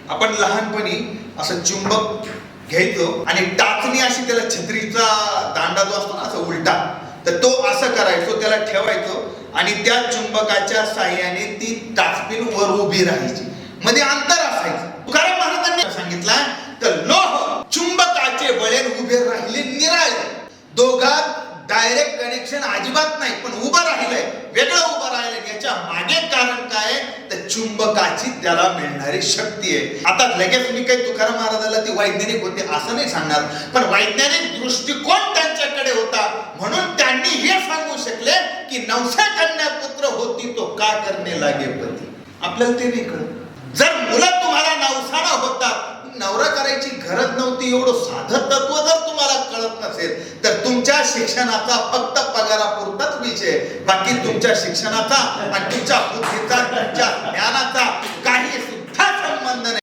आपण लहानपणी असं चुंबक घ्यायचो आणि टाचणी अशी त्याला छत्रीचा दांडा जो असतो ना असं उलटा, तर तो असं करायचो, त्याला ठेवायचो आणि त्या चुंबकाच्या साह्याने ती टाचपीन वर उभी राहायची, मध्ये अंतर असायचं. तुकाराम महाराजांनी सांगितलं तर लोह चुंबकाचे बळेन उभे राहिले निराळे. दोघात डायरेक्ट कनेक्शन अजिबात नाही, पण उभं राहिलंय, वेगळं उभं राहिलंय. याच्या मागे कारण काय? तर चुंबकाची त्याला मिळणारी शक्ती आहे. आता लगेच मी काही तुकाराम महाराजाला ती वैज्ञानिक होते असं नाही सांगणार, पण वैज्ञानिक दृष्टिकोन त्यांच्याकडे होता म्हणून त्यांनी हे सांगू शकले की नवसा कन्या पुत्र होती तो का करणे लागे पती. आपल्याला ते नाही कळत. जर मुलं तुम्हाला नवसानं होतात, नवरा करायची गरज नव्हती, एवढं साधं तत्व जर तुम्हाला कळत नसेल तर तुमच्या शिक्षणाचा फक्त पगारापुरताच विषय, बाकी तुमच्या शिक्षणाचा आणि तुमच्या बुद्धीचा, तुमच्या ज्ञानाचा